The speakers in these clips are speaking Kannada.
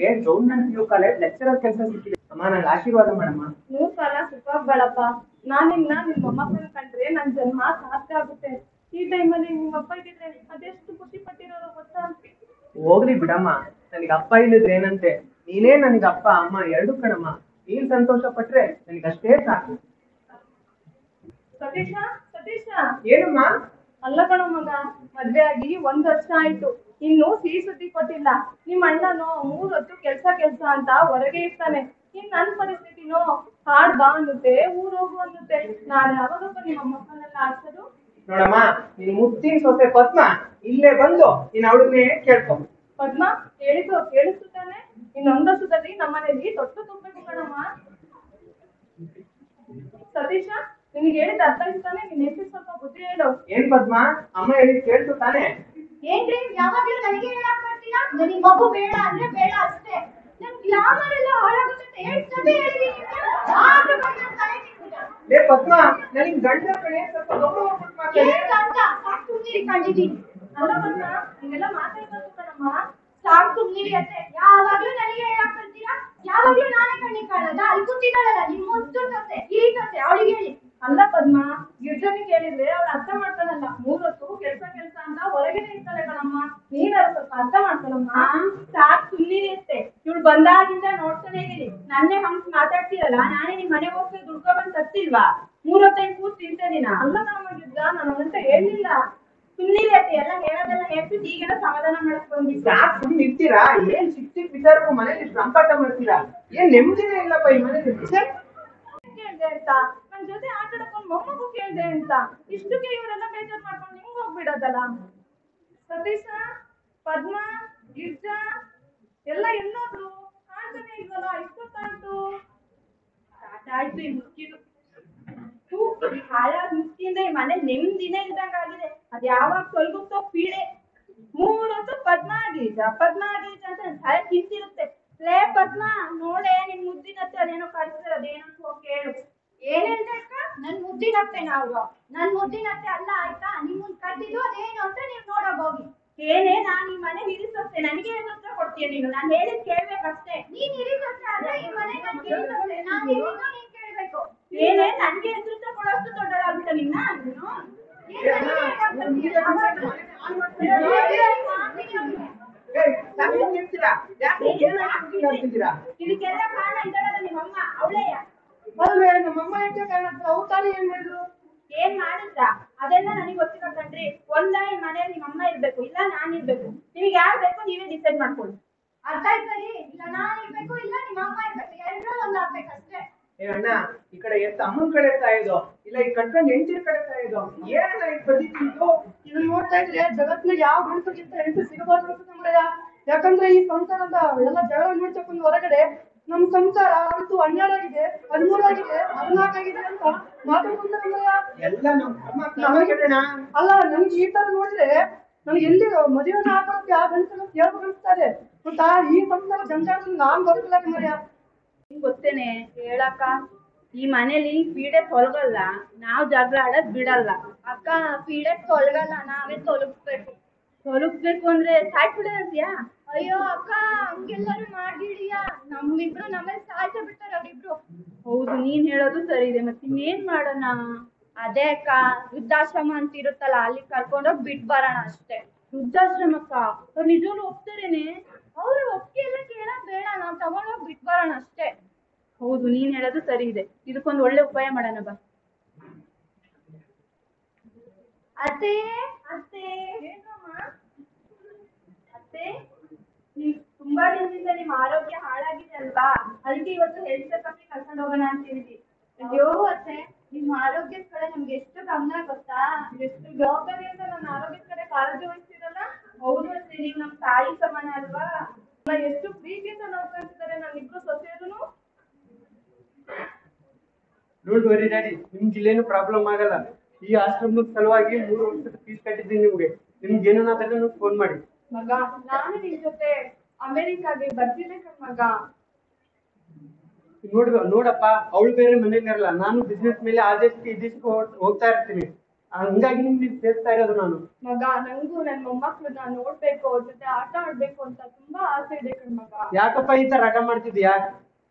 ನನ್ಗೆ ಗೌರ್ಮೆಂಟ್ PU ಕಾಲೇಜ್ ಲೆಕ್ಚರರ್ ಕೆಲಸ ಸಿಕ್ಕಿದೆ ಅಮ್ಮ, ನಂಗೆ ಆಶೀರ್ವಾದ ಮಾಡಮ್ಮ. ನೂರ್ ಕಾಲ ಸುಖವಾಗ್ಬೇಡಪ್ಪ. ನಾನಿನ್ನ ನಿಮ್ ಮೊಮ್ಮಕ್ಕಳ ಕಂಡ್ರೆ ನನ್ ಜನ್ಮ ಸಾರ್ಥಕ ಆಗುತ್ತೆ. ಈ ಟೈಮಲ್ಲಿ ನಿಮ್ ಅಪ್ಪ ಇದ್ದಿದ್ರೆ ಅದೆಷ್ಟು ಖುಷಿ ಪಟ್ಟಿರೋರು ಗೊತ್ತಾ? ಹೋಗ್ಲಿ ಬಿಡಮ್ಮ, ನನಗೆ ಅಪ್ಪ ಇಲ್ಲದ್ರೆ ಏನಂತೆ, ನೀನೇ ನನಗೆ ಅಪ್ಪ ಅಮ್ಮ ಎರಡು ಕಣಮ್ಮ. ನೀನ್ ಸಂತೋಷ ಪಟ್ರೆ ನನಗಷ್ಟೇ ಸಾಕು. ಸತೀಶ, ಸತೀಶ. ಏನಮ್ಮ? ಅಲ್ಲ ಕಣೋ ಮಗ, ಮದ್ವೆ ಆಗಿ 1 ವರ್ಷ ಆಯ್ತು, ಇನ್ನು ಸಿಹಿ ಸುದ್ದಿ ಕೊಟ್ಟಿಲ್ಲ. ನಿಮ್ ಅಣ್ಣನು 3 ಹೊತ್ತು ಕೆಲ್ಸ ಅಂತ ಹೊರಗೆ ಇರ್ತಾನೆ. ಇನ್ ನನ್ ಪರಿಸ್ಥಿತಿನೋ ಹಾಡ್ ಬಾ ಅನ್ನುತ್ತೆ, ಊರ್ ಹೋಗು ಅನ್ನುತ್ತೆ. ನಾಳೆ ಯಾವಾಗಪ್ಪ ನಿಮ್ಮ ಮಕ್ಕಳನ್ನೆಲ್ಲ ಆಡ್ಸೋದು? ನೋಡಮ್ಮ, ನಿನ್ ಮುದ್ದಿನ ಸೊಸೆ ಪದ್ಮ ಇಲ್ಲೇ ಬಂದು ನೀನ್ ಅವಳನ್ನೇ ಕೇಳ್ಕೊ. ಪದ್ಮ, ಕೇಳಿಸ್ತು ತಾನೆ? ಇನ್ನೊಂದ್ ವರ್ಷದಲ್ಲಿ ನಮ್ಮನೇಲಿ ತೊಟ್ಟು ತುಂಬಬೇಕು ಕಣಮ್ಮ. ಸತೀಶ, ನಿನ್ಗೆ ಹೇಳಿದ ಅರ್ಥ ಇರ್ತಾನೆ, ನಿನ್ ಹೆಸರು ಸ್ವಲ್ಪ ಬುದ್ಧಿ ಹೇಳು. ಏನ್ ಪದ್ಮ, ಅಮ್ಮ ಹೇಳಿದ್ ಕೇಳ್ತು ತಾನೆ? ಏನ್ರಿ ಯಾವಾಗ್ಲೂ ನನಗೆ ಹೇಳಕ್ ಬರ್ತೀರಾ? ನನಗೆ ಮಗು ಬೇಡ ಅಂದ್ರೆ ಬೇಡ ಅಷ್ಟೇ. ನನ್ ಗ್ಲಾಮರ್ ಎಲ್ಲ ಹಾಳಾಗುತ್ತೆ ಅಂತ ಎಷ್ಟು ಸತಿ ಹೇಳಿದೀನಿ. ಆದ್ರೂ ನನ್ನ ತಲೆ ತಿಂದಿಲ್ಲ. ಲೇ ಪದ್ಮ, ನನಗೆ ಗಂಡ ಕಡೆ ಸ್ವಲ್ಪ ಗೌರವ ಕೊಟ್ಟು ಮಾತಾಡಿ. ಏನ್ ಗಂಡ? ಸಾಕು ಸುಮ್ನಿರಿ ಕಂಡಿದ್ದೀನಿ. ಅಲ್ಲ ಪದ್ಮ, ನೀವೆಲ್ಲ ಮಾತಾಡ್ಬೇಕು ಕಣಮ್ಮ. ಸಾಕು ಸುಮ್ನಿರಿ ಅತ್ತೆ. ಯಾವಾಗ್ಲೂ ನನಗೆ ಹೇಳಕ್ ಬರ್ತೀರಾ? ಯಾವಾಗ್ಲೂ ನಾನೇ ಕಣ್ಣಿ ಕಾಣದ? ಅಲ್ಲಿ ಕೂತಿದ್ದಾಳಲ್ಲ ನಿಮ್ ಮುದ್ದು ಸೊಸೆ, ಈ ಸೊಸೆ, ಅವಳಿಗೆ ಹೇಳಿ. ಅಲ್ಲ ಪದ್ಮ, ಗಿರ್ಜನಿಗೆ ಹೇಳಿದ್ರೆ ಅವ್ಳು ಅರ್ಥ ಮಾಡ್ತಾಳಲ್ಲ. 3 ಹೊತ್ತು ಕೆಲ್ಸ ಅಂತ ಹೊರಗೆ ನಿಂತಾಳೆ ಕಣಮ್ಮ. ನೀನಾದ್ರು ಸ್ವಲ್ಪ ಅರ್ಥ ಮಾಡ್ತಾಳಮ್ಮ. ಸಾಕು ಸುಮ್ನಿರಿ ಅತ್ತೆ. ಇವಳು ಬಂದಾಗಿಂದ ನೋಡ್ತಾನೆ ಇದೀನಿ. ನನ್ನೇ ಹಂಗ್ ಮಾತಾಡ್ತೀರಲ್ಲ, ನಾನೇ ನಿಮ್ ಮನೆಗೆ ಹೋಗ್ತಾ ದುಡ್ಕೊ ಬಂದ್ ತರ್ತಿಲ್ವಾ? 3 ಹೊತ್ತೈದು ಕೂತ್ ತಿಂತಿದ್ದೀನ. ಅಲ್ಲ ಕಣಮ್ಮ ಗಿರ್ಜ, ನಾನು ಅಂತ ಹೇಳಿಲ್ಲ. ಸುಮ್ನಿರಿ ಅತ್ತೆ, ಎಲ್ಲ ಹೇಳೋದೆಲ್ಲ ಹೇಳ್ಬಿಟ್ಟು ಈಗೆಲ್ಲ ಸಮಾಧಾನ ಮಾಡಕ್ ಬಂದಿದ್ದ. ಯಾಕೆ ಸುಮ್ಮನೆ ಇರ್ತೀರಾ? ಏನ್ ಚಿಕ್ಕ ವಿಚಾರಕ್ಕೂ ಮನೇಲಿ ಸಂಪಾಟ ಮಾಡ್ತೀರಾ? ಏನ್ ನೆಮ್ಮದಿನೇ ಇಲ್ಲಪ್ಪ ಈ ಮನೇಲಿ. ಕೇಳ್ದೆ ಅಂತ ನನ್ ಜೊತೆ ಆಟ ಆಡ್ಕೊಂಡು ಮೊಮ್ಮಗು ಕೇಳ್ದೆ ಅಂತ ಇಷ್ಟಕ್ಕೆ ಇವರೆಲ್ಲ ಬೇಜಾರ್ ಮಾಡ್ಕೊಂಡು ಹಿಂಗ್ ಹೋಗ್ಬಿಡೋದಲ್ಲ. ಸತೀಶ, ಪದ್ಮ, ಗಿರ್ಜಾ ಎಲ್ಲ ಎಲ್ಲೋದ್ರು? ಕಾಣ್ತಾನೆ ಇಲ್ವಲ್ಲ, ಇಷ್ಟೊತ್ತಾಯ್ತು. ಆಯ್ತು ಈ ಮುಚ್ಚಿದು. ಹಾಳಾದ ಮುಚ್ಚಿಂದ ಈ ಮನೆ ನೆಮ್ಮದಿನೇ ಇಲ್ದಂಗ ಆಗಿದೆ. ಅದ್ ಯಾವಾಗ ತೊಲಗುತ್ತೋ ಪೀಡೆ. 3 ಹೊತ್ತು ಪದ್ಮ ಆಗೀಜ ಅಂತ ತಲೆ ತಿಂತಿರುತ್ತೆ. ಲೇ ಪದ್ಮ, ನೋಡೆ ನಿನ್ ಮುದ್ದಿನತ್ತೆ ಅದೇನೋ ಕಳ್ಸಿದ್ರೆ ಅದೇನೋ ಹೋಗಿ ಕೇಳು. ಏನ್ ಹೇಳ್ದೆ ಅಕ್ಕ? ನನ್ ಮುದ್ದಿನತ್ತೆ ನಾವು ನನ್ ಮುದ್ದಿನತ್ತೆ ಅಲ್ಲ ಆಯ್ತಾ? ನಿಮ್ಮನ್ ಕರ್ದಿದ್ದು ಅದೇನು ಅಂತ ನೀವ್ ನೋಡಕ್ ಹೋಗಿ. ಏನೇ ನಾನ್ ಈ ಮನೆ ಹಿರಿಸೊತ್ತೆ, ನನಗೆ ಏನು ಉತ್ತರ ಕೊಡ್ತೀಯ ನೀನು? ನಾನ್ ಹೇಳಿದ್ ಕೇಳ್ಬೇಕಷ್ಟೇ. ನೀನ್ ಹಿರಿಸೊತ್ತೆ ಆದ್ರೆ ಈ ಮನೆ ನಾನ್ ಕೇಳ್ಸೊತ್ತೆ, ನಾನ್ ಹಿರಿದು ನೀನ್ ಕೇಳ್ಬೇಕು. ಏನೇ ನನ್ಗೆ ಎದುರುತ್ತ ಕೊಡೋಷ್ಟು ದೊಡ್ಡದಾಗ್ಬಿಟ್ಟ ನಿನ್ನ ನೀನು? ಇದಕ್ಕೆಲ್ಲ ಕಾರಣ ಇದ್ದಾಳಲ್ಲ ನಿಮ್ಮಮ್ಮ, ಅವಳೆಯ? ಅಲ್ವೇ, ನಮ್ಮಮ್ಮ ಯಾಕೆ ಕಾರಣ? ಅವ್ರು ತಾನೇ ಏನ್ ಮಾಡಿದ್ರು? ಏನ್ ಮಾಡಿದ್ರ ಅದೆಲ್ಲ ನನಗೆ ಗೊತ್ತಿಲ್ಲ ಕಣ್ರಿ. ಈ ಮನೆಯಲ್ಲಿ ನಿಮ್ಮಮ್ಮ ಇರ್ಬೇಕು, ಇಲ್ಲ ನಾನ್ ಇರ್ಬೇಕು. ನಿಮ್ಗೆ ಯಾರು ಬೇಕು ನೀವೇ ಡಿಸೈಡ್ ಮಾಡ್ಕೊಳ್ಳಿ. ಅರ್ಥ ಆಯ್ತರಿ? ಇಲ್ಲ ನಾನ್ ಇರ್ಬೇಕು, ಇಲ್ಲ ನಿಮ್ಮ ಅಮ್ಮ ಇರ್ಬೇಕು, ಎರಡರಲ್ಲಿ ಒಂದು ಆಗ್ಬೇಕಷ್ಟೇ. ಏ ಅಣ್ಣ, ಈ ಕಡೆ ಎತ್ತ ಅಮ್ಮನ ಕಡೆ ಸಾಯೋದು, ಇಲ್ಲ ಈ ಕಟ್ಕೊಂಡು ಹೆಂಡತಿರ ಕಡೆ ಸಾಯೋದು, ಏನಣ್ಣ ಈ ಬದಿತಿದ್ದು? ಇದನ್ನ ನೋಡ್ತಾ ಇದ್ರೆ ಜಗತ್ನಾಗ ಯಾವ ಗಂಡಸಕ್ಕಿಂತ ಹೆಂಡತಿ ಸಿಗಬಾರ್ದು ಅನ್ಸುತ್ತೆ ನಮ್ಮಯ್ಯ. ಯಾಕಂದ್ರೆ ಈ ಸಂಸಾರದ ಎಲ್ಲ ಜಗಳ ನೋಡ್ತಕೊಂಡು ಹೊರಗಡೆ ನಮ್ ಸಂಸಾರ ಅಂತೂ 12 ಆಗಿದೆ, 13 ಆಗಿದೆ, 14 ಆಗಿದೆ ಅಂತ ಮಾತಾಡ್ಕೊಂತಾರೆ ನಮ್ಮಯ್ಯ. ಎಲ್ಲ ನಮ್ಮ ಅಲ್ಲ, ನನ್ಗೆ ಈ ತರ ನೋಡಿದ್ರೆ ನನಗೆ ಎಲ್ಲಿ ಮದುವೆನ ಹಾಕೋದಕ್ಕೆ ಆ ಗಂಡಸನ್ನು ಕೇಳ್ಬೇಕು ಅನ್ಸ್ತಾರೆ. ಗೊತ್ತಾ, ಈ ಸಂಸಾರ ಜಂಜಾಟದಲ್ಲಿ ನಾನ್ ಬದುಕಲ್ಲ ನಮ್ಮಯ್ಯ. ಗೊತ್ತೇನೆ ಹೇಳಕ್ಕ, ಈ ಮನೇಲಿ ಪೀಡೆ ತೊಲಗಲ್ಲ, ನಾವ್ ಜಗಳ ಆಡೋದ್ ಬಿಡಲ್ಲ. ಅಕ್ಕ, ಪೀಡೆ ತೊಲಗಲ್ಲ, ನಾವೇ ತೊಲಗ್ಬೇಕು ಅಂದ್ರೆ ಸಾಯ್ಬಿಡೋದ್ಯಾ? ಅಯ್ಯೋ ಅಕ್ಕ, ಹಂಗೆಲ್ಲರೂ ಮಾಡ್ಬಿಡಿಯ. ನಮ್ಮಿಬ್ರು ನಮ್ಮಲ್ಲಿ ಸಾಯ್ತ ಬಿಡ್ತಾರೆ ಅವ್ರಿಬ್ರು. ಹೌದು, ನೀನ್ ಹೇಳೋದು ಸರಿ ಇದೆ. ಮತ್ತೆ ಇನ್ನೇನ್ ಮಾಡೋಣ? ಅದೇ ಅಕ್ಕ, ವೃದ್ಧಾಶ್ರಮ ಅಂತ ಇರುತ್ತಲ್ಲ, ಅಲ್ಲಿ ಕರ್ಕೊಂಡೋಗಿ ಬಿಟ್ ಬರೋಣ ಅಷ್ಟೇ. ವೃದ್ಧಾಶ್ರಮಕ್ಕ? ಅವ್ರು ನಿಜವಾಗ್ಲೂ ಹೋಗ್ತಾರೇನೆ? ಅವ್ರು ಒಪ್ಪಿಗೆ ಎಲ್ಲ ಕೇಳೋದ್ ಬೇಡ, ನಾವ್ ತಗೊಂಡೋಗಿ ಬಿಟ್ ಬರೋಣ ಅಷ್ಟೇ. ಹೌದು, ನೀನ್ ಹೇಳೋದು ಸರಿ ಇದೆ. ಇದಕ್ಕೊಂದು ಒಳ್ಳೆ ಉಪಾಯ ಮಾಡೋಣ ಬಾ. ಅತ್ತೆ ಅತ್ತೆ ಅತ್ತೆ, ನೀವ್ ತುಂಬಾ ದಿನದಿಂದ ನಿಮ್ ಆರೋಗ್ಯ ಹಾಳಾಗಿದೆ ಅಲ್ವಾ? ಅದಕ್ಕೆ ಇವತ್ತು ಹೆಲ್ತ್ ಚೆಕಪ್ ಕರ್ಕೊಂಡು ಹೋಗೋಣ ಅಂತಿದ್ವಿ. ಅಯ್ಯೋ ಅತ್ತೆ, ನಿಮ್ ಆರೋಗ್ಯದ ಕಡೆ ನಮ್ಗೆ ಎಷ್ಟು ಗಮನ ಗೊತ್ತಾ? ಎಷ್ಟು ಜವಾಬ್ದಾರಿ ಅಂತ ನನ್ನ ಆರೋಗ್ಯದ ಕಡೆ ಕಾಳಜಿ ವಹಿಸ್ತಿರಲ್ಲ. ಹೌದು ಅತ್ತೆ, ನೀವ್ ನಮ್ ತಾಯಿ ಸಮಾನ ಅಲ್ವಾ? ಎಷ್ಟು ಪ್ರೀತಿಯಿಂದ ನೋಡ್ಕೊಂತಿದ್ದಾರೆ ನನ್ನಿಬ್ರು ಸೊಸೆಯರು. ಡೋಂಟ್ ವರಿ ಡ್ಯಾಡಿ, ನಿಮ್ಗೆ ಇಲ್ಲೇನು ಪ್ರಾಬ್ಲಮ್ ಆಗಲ್ಲ. ಈ ಆಶ್ರಮದ ಸಲುವಾಗಿ 3 ವರ್ಷದ ಫೀಸ್ ಕಟ್ಟಿದ್ದೀನಿ ನಿಮ್ಗೆ. ನಿಮ್ಗೆ ಏನಾದ್ರೂ ಫೋನ್ ಮಾಡಿ. ಮಗ, ನಾನು ನಿಮ್ ಜೊತೆ ಅಮೆರಿಕಾಗೆ ಬರ್ತೀನಿ ಮಗ. ನೋಡಪ್ಪ, ಅವಳು ಬೇರೆ ಮನೇಲಿ ಇರಲ್ಲ, ನಾನು ಬಿಸ್ನೆಸ್ ಮೇಲೆ ಆ ದೇಶಕ್ಕೆ ಈ ದೇಶಕ್ಕೆ ಹೋಗ್ತಾ ಇರ್ತೀನಿ. ಹಂಗಾಗಿ ನಿಮ್ಗೆ ಸೇರ್ತಾ ಇರೋದು ನಾನು. ಮಗ, ನಂಗೂ ನನ್ ಮೊಮ್ಮಕ್ಳನ್ನ ನೋಡ್ಬೇಕು, ಅವ್ರ ಜೊತೆ ಆಟ ಆಡ್ಬೇಕು ಅಂತ ತುಂಬಾ ಆಸೆ ಇದೆ ಮಗ. ಯಾಕಪ್ಪ ಈ ತರ ರಗ ಮಾಡ್ತಿದ್ಯಾ?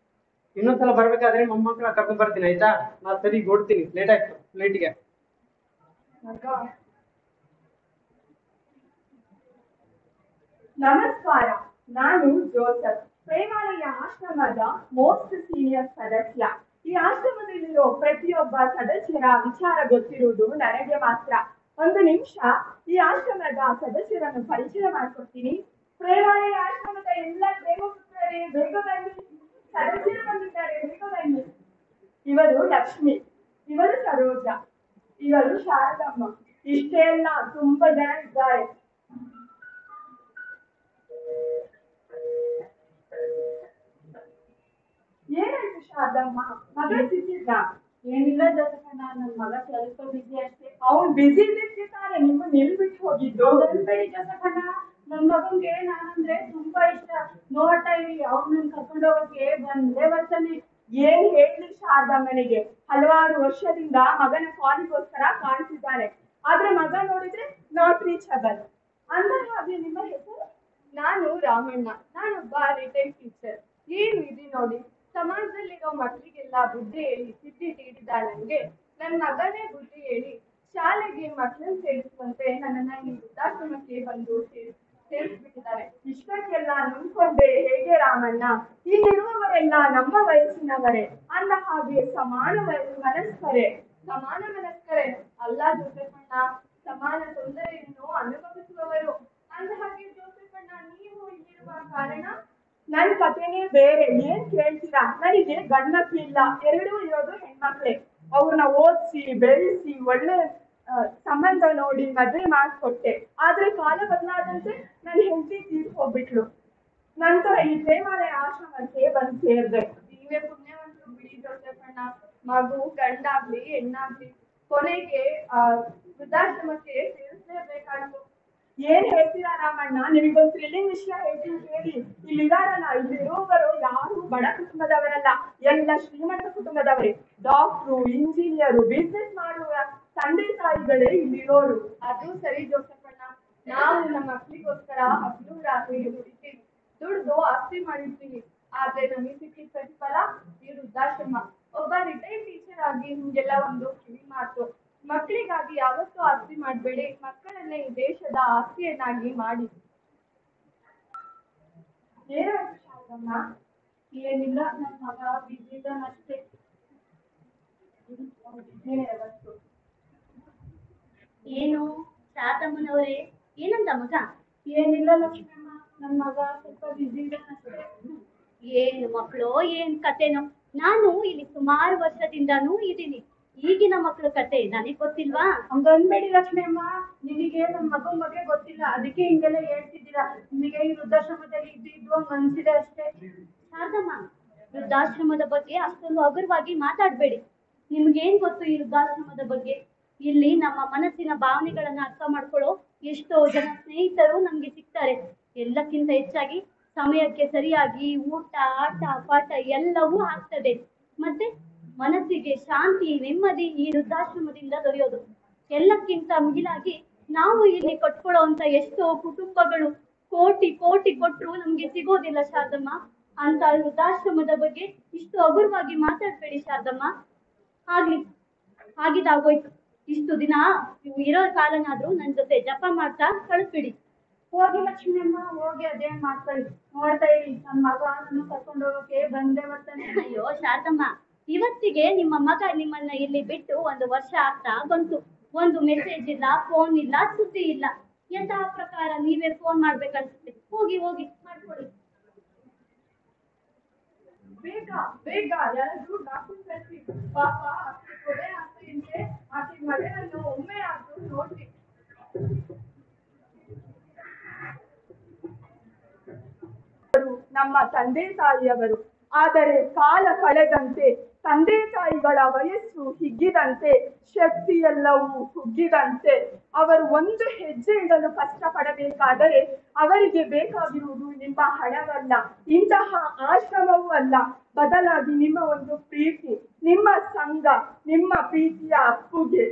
ಇನ್ನೊಂದ್ಸಲ ಬರ್ಬೇಕಾದ್ರೆ ಮೊಮ್ಮಕ್ಳ ಕರ್ಕೊಂಡ್ ಬರ್ತೀನಿ ಆಯ್ತಾ? ನಾ ಸರಿ ಓಡ್ತೀನಿ, ಲೇಟ್ ಆಯ್ತು ಫ್ಲೈಟ್ಗೆ. ಮಗ, ನಮಸ್ಕಾರ, ನಾನು ಜೋಸೆಫ್, ಪ್ರೇಮಾಲಯ ಆಶ್ರಮದ ಮೋಸ್ಟ್ ಸೀನಿಯರ್ ಸದಸ್ಯ. ಈ ಆಶ್ರಮದಲ್ಲಿರೋ ಪ್ರತಿಯೊಬ್ಬ ಸದಸ್ಯರ ವಿಚಾರ ಗೊತ್ತಿರುವುದು ನನಗೆ ಮಾತ್ರ. ಒಂದು ನಿಮಿಷ ಈ ಆಶ್ರಮದ ಸದಸ್ಯರನ್ನು ಪರಿಚಯ ಮಾಡ್ಕೊಡ್ತೀನಿ. ಪ್ರೇಮಾಲಯ ಆಶ್ರಮದ ಎಲ್ಲ ಪ್ರೇಮಪುತ್ರರೇ ಬೇಗ ಬನ್ನಿ, ಸದಸ್ಯರು ಬಂದಿದ್ದಾರೆ, ಬೇಗ ಬನ್ನಿ. ಇವರು ಲಕ್ಷ್ಮಿ, ಇವರು ಸರೋಜ, ಇವರು ಶಾರದಮ್ಮ. ಇಷ್ಟೇ ಅಲ್ಲ, ತುಂಬಾ ಜನ ಇದ್ದಾರೆ. ಏನಾಯ್ತು ಶಾರದಮ್ಮ, ಮಗ ಸಿಕ್ಕಿದ್ದ? ಏನಿಲ್ಲ ಜೋಸಫಣ್ಣ, ನನ್ ಮಗ ಸ್ವಲ್ಪ ಬಿಸಿ ಅಷ್ಟೇ. ಅವ್ನ್ ಬಿಸಿ ಇರ್ತಿರ್ತಾನೆ, ನಿಮ್ಮ ನಿಲ್ಬಿಟ್ಟು ಹೋಗಿದ್ದು. ಬೇಡಿ ಜೋಸಫಣ್ಣ, ನನ್ ಮಗನ್ಗೆ ನಾನಂದ್ರೆ ತುಂಬಾ ಇಷ್ಟ. ನೋಡ್ತಾ ಇರಿ, ಅವ್ನನ್ನ ಕರ್ಕೊಂಡು ಹೋಗಕ್ಕೆ ಬಂದೇ ಬರ್ತಾನೆ. ಏನ್ ಹೇಳಿ ಶಾರದಮ್ಮನಿಗೆ, ಹಲವಾರು ವರ್ಷದಿಂದ ಮಗನ ಕಾಲಿಗೋಸ್ಕರ ಕಾಣಿಸಿದ್ದಾನೆ. ಆದ್ರೆ ಮಗ ನೋಡಿದ್ರೆ ನಾಟ್ ರೀಚಬಲ್. ಅಂದ ಹಾಗೆ ನಿಮ್ಮ ಹೆಸರು? ನಾನು ರಾಮಣ್ಣ, ನಾನೊಬ್ಬ ರಿಟೈರ್ಡ್ ಟೀಚರ್. ಏನು ಇದೆ ನೋಡಿ, ಸಮಾಜದಲ್ಲಿರೋ ಮಕ್ಕಳಿಗೆಲ್ಲ ಬುದ್ಧಿ ಹೇಳಿ ಸಿದ್ಧಿ ತೀಡಿದ ನಂಗೆ ನನ್ನ ಮಗನೇ ಬುದ್ಧಿ ಹೇಳಿ ಶಾಲೆಗೆ ಮಕ್ಕಳನ್ನ ಸೇರಿಸುವಂತೆ ನನ್ನನ್ನ ಈ ವೃದ್ಧಾಶ್ರಮಕ್ಕೆ ಬಂದು ಸೇರಿಸ್ಬಿಟ್ಟಿದ್ದಾರೆ. ಇಷ್ಟಕ್ಕೆಲ್ಲ ನಂಬ್ಕೊಂಡೆ ಹೇಗೆ ರಾಮಣ್ಣ? ಇಲ್ಲಿರುವವರೆಲ್ಲ ನಮ್ಮ ವಯಸ್ಸಿನವರೇ, ಅಂದ ಹಾಗೆ ಸಮಾನ ಮನಸ್ಕರೇ ಅಲ್ಲ ಜೋಸೆಫಣ್ಣ, ಸಮಾನ ತೊಂದರೆಯನ್ನು ಅನುಭವಿಸುವವರು. ಅಂದ ಹಾಗೆ ಜೋಸೆಫಣ್ಣ, ನೀವು ಇಲ್ಲಿರುವ ಕಾರಣ? ನನ್ ಕಥೆನೇ ಬೇರೆ, ಏನ್ ಕೇಳ್ತೀರಾ? ನನಗೆ ಗಂಡ್ಮಕ್ಳಿಲ್ಲ, ಎರಡೂ ಇರೋದು ಹೆಣ್ಮಕ್ಳೇ. ಅವ್ರನ್ನ ಓದಿಸಿ ಬೆಳೆಸಿ ಒಳ್ಳೆ ಸಂಬಂಧ ನೋಡಿ ಮದುವೆ ಮಾಡಿಕೊಟ್ಟೆ. ಆದ್ರೆ ಕಾಲ ಬದಲಾದಂತೆ ನನ್ನ ಹೆಂಡತಿ ತೀರ್ ಹೋಗ್ಬಿಟ್ಲು. ನಂತರ ಈ ಪ್ರೇಮಾಲಯ ಆಶ್ರಮಕ್ಕೆ ಬಂದು ಸೇರ್ದೆ. ನೀವೇ ಪುಣ್ಯವಂತರು ಬಿಡಿ ಜೋಸೆಫಣ್ಣ. ಮಗು ಗಂಡಾಗ್ಲಿ ಹೆಣ್ಣಾಗ್ಲಿ ಕೊನೆಗೆ ವೃದ್ಧಾಶ್ರಮಕ್ಕೆ ಸೇರಿಸಲೇಬೇಕಾಯ್ತು. ಏನ್ ಹೇಳ್ತೀರಾ ರಾಮಣ್ಣ? ನಿಮಗೊಂದು ಥ್ರಿಲ್ಲಿಂಗ್ ವಿಷಯ ಹೇಳ್ತೀನಿ ಕೇಳಿ. ಇಲ್ಲಿದಾರಲ್ಲ, ಇಲ್ಲಿರುವವರು ಯಾರು ಬಡ ಕುಟುಂಬದವರಲ್ಲ, ಎಲ್ಲ ಶ್ರೀಮಂತ ಕುಟುಂಬದವರೇ. ಡಾಕ್ಟ್ರು, ಇಂಜಿನಿಯರು, ಬಿಸ್ನೆಸ್ ಮಾಡುವ ತಂದೆ ತಾಯಿಗಳೇ ಇಲ್ಲಿರೋರು. ಅದು ಸರಿ ಜೋಸೆಫಣ್ಣ, ನಾವು ನಮ್ಮ ಮಕ್ಕಳಿಗೋಸ್ಕರ ಹಗಲು ರಾತ್ರಿ ದುಡಿತೀವಿ, ದುಡ್ದು ಆಸ್ತಿ ಮಾಡಿರ್ತೀವಿ. ಆದ್ರೆ ನಮಗೆ ಸಿಕ್ಕಿದ ಪ್ರತಿಫಲ ಈ ವೃದ್ಧಾಶ್ರಮ. ಒಬ್ಬ ರಿಟೈರ್ಡ್ ಟೀಚರ್ ಆಗಿ ನಿಮ್ಗೆಲ್ಲ ಒಂದು ಕಿವಿ ಮಾತು, ಮಕ್ಕಳಿಗಾಗಿ ಯಾವತ್ತೂ ಆಸ್ತಿ ಮಾಡಬೇಡಿ, ಮಕ್ಕಳನ್ನೇ ಈ ದೇಶದ ಆಸ್ತಿಯನ್ನಾಗಿ ಮಾಡಿ. ಏನಾಯ್ತು ಶಾರದಮ್ಮ? ಏನಿಲ್ಲ, ನನ್ ಮಗ ಬಿಸಿ ಇದ್ದಾನಷ್ಟೇ. ಏನು ಶಾರದಮ್ಮನವರೇ, ಏನಂತ ಮಗ? ಏನಿಲ್ಲ ಲಕ್ಷ್ಮಮ್ಮ, ನನ್ ಮಗ ಸ್ವಲ್ಪ ಬಿಸಿ ಇದ್ದಾನಷ್ಟೇ. ಏನು ಮಕ್ಕಳು, ಏನ್ ಕತೆನೋ? ನಾನು ಇಲ್ಲಿ ಸುಮಾರು ವರ್ಷದಿಂದಾನೂ ಇದ್ದೀನಿ. ಈಗಿನ ಮಕ್ಕಳ ಕತೆ ನನಗ್ ಗೊತ್ತಿಲ್ವಾ? ಹಂಗನ್ಬೇಡಿ ಲಕ್ಷ್ಮಮ್ಮ, ನಿಮಗೆ ನಮ್ಮ ಮಗನ ಬಗ್ಗೆ ಗೊತ್ತಿಲ್ಲ, ಅದಕ್ಕೆ ಹಿಂಗೆಲ್ಲ ಹೇಳ್ತಿದ್ದೀರಾ. ನಿಮಗೆ ಈ ವೃದ್ಧಾಶ್ರಮದಲ್ಲಿ ಇದ್ದು ಮನ್ಸಿದೆ ಅಷ್ಟೇ. ಶಾರದಮ್ಮ, ವೃದ್ಧಾಶ್ರಮದ ಬಗ್ಗೆ ಅಷ್ಟೊಂದು ಹಗುರವಾಗಿ ಮಾತಾಡ್ಬೇಡಿ. ನಿಮ್ಗೇನ್ ಗೊತ್ತು ಈ ವೃದ್ಧಾಶ್ರಮದ ಬಗ್ಗೆ? ಇಲ್ಲಿ ನಮ್ಮ ಮನಸ್ಸಿನ ಭಾವನೆಗಳನ್ನ ಅರ್ಥ ಮಾಡ್ಕೊಳ್ಳೋ ಎಷ್ಟೋ ಜನ ಸ್ನೇಹಿತರು ನಮ್ಗೆ ಸಿಗ್ತಾರೆ. ಎಲ್ಲಕ್ಕಿಂತ ಹೆಚ್ಚಾಗಿ ಸಮಯಕ್ಕೆ ಸರಿಯಾಗಿ ಊಟ, ಆಟ, ಪಾಠ ಎಲ್ಲವೂ ಆಗ್ತದೆ. ಮತ್ತೆ ಮನಸ್ಸಿಗೆ ಶಾಂತಿ, ನೆಮ್ಮದಿ ಈ ವೃದ್ಧಾಶ್ರಮದಿಂದ ದೊರೆಯೋದು. ಎಲ್ಲಕ್ಕಿಂತ ಮಿಗಿಲಾಗಿ ನಾವು ಇಲ್ಲಿ ಕಟ್ಕೊಳ್ಳೋ ಎಷ್ಟೋ ಕುಟುಂಬಗಳು ಕೋಟಿ ಕೋಟಿ ಕೊಟ್ಟರು ನಮ್ಗೆ ಸಿಗೋದಿಲ್ಲ ಶಾರದಮ್ಮ. ಅಂತ ವೃದ್ಧಾಶ್ರಮದ ಬಗ್ಗೆ ಇಷ್ಟು ಹಗುರವಾಗಿ ಮಾತಾಡ್ಬೇಡಿ ಶಾರದಮ್ಮ. ಆಗಿದಾಗೋಯ್ತು. ಇಷ್ಟು ದಿನ ನೀವು ಇರೋ ಕಾಲನಾದ್ರೂ ನನ್ನ ಜೊತೆ ಜಪ ಮಾಡ್ತಾ ಕಳಿಸ್ಬಿಡಿ. ಹೋಗಿ ಲಕ್ಷ್ಮಿಯಮ್ಮ, ಹೋಗಿ ಅದೇನ್ ಮಾಡ್ಕೊಳ್ಳಿ. ನೋಡ್ತಾ ಇರಿ, ನನ್ನ ಮಗ ನನ್ನ ಕರ್ಕೊಂಡು ಹೋಗೋಕೆ ಬಂದೇ ಬರ್ತಾನೆ. ಅಯ್ಯೋ ಶಾರದಮ್ಮ, ಇವತ್ತಿಗೆ ನಿಮ್ಮ ಮಗ ನಿಮ್ಮನ್ನ ಇಲ್ಲಿ ಬಿಟ್ಟು 1 ವರ್ಷ ಆಗ್ತಾ ಬಂತು. ಒಂದು ಮೆಸೇಜ್ ಇಲ್ಲ, ಫೋನ್ ಇಲ್ಲ, ಸುದ್ದಿ ಇಲ್ಲ. ಎಂತಹ ಪ್ರಕಾರ ನೀವೇ ಫೋನ್ ಮಾಡ್ಬೇಕನ್ಸುತ್ತೆ. ಹೋಗಿ ಹೋಗಿ ಮಾಡ್ಕೊಳ್ಳಿ. ಬೇಗ ಬೇಗ ಯಾರಾದ್ರೂ ಡಾಕ್ಟರ್ ಕಳಿಸಿ. ಪಾಪ ಕೊಡೆ ಆಗ್ತಿಂತೆ, ಆಕೆ ಮಗನನ್ನು ಒಮ್ಮೆ ಆದ್ರೂ ನೋಡಿ. ನಮ್ಮ ತಂದೆ ತಾಯಿಯವರು. ಆದರೆ ಕಾಲ ಕಳೆದಂತೆ ತಂದೆ ತಾಯಿಗಳ ವಯಸ್ಸು ಹಿಗ್ಗಿದಂತೆ ಶಕ್ತಿ ಎಲ್ಲವೂ ಕುಗ್ಗಿದಂತೆ ಅವರು ಒಂದು ಹೆಜ್ಜೆ ಇಡಲು ಕಷ್ಟಪಡಬೇಕಾದರೆ ಅವರಿಗೆ ಬೇಕಾಗಿರುವುದು ನಿಮ್ಮ ಹಣವಲ್ಲ, ಇಂತಹ ಆಶ್ರಮವೂ ಅಲ್ಲ. ಬದಲಾಗಿ ನಿಮ್ಮ ಒಂದು ಪ್ರೀತಿ, ನಿಮ್ಮ ಸಂಘ, ನಿಮ್ಮ ಪ್ರೀತಿಯ ಅಪ್ಪುಗೆ.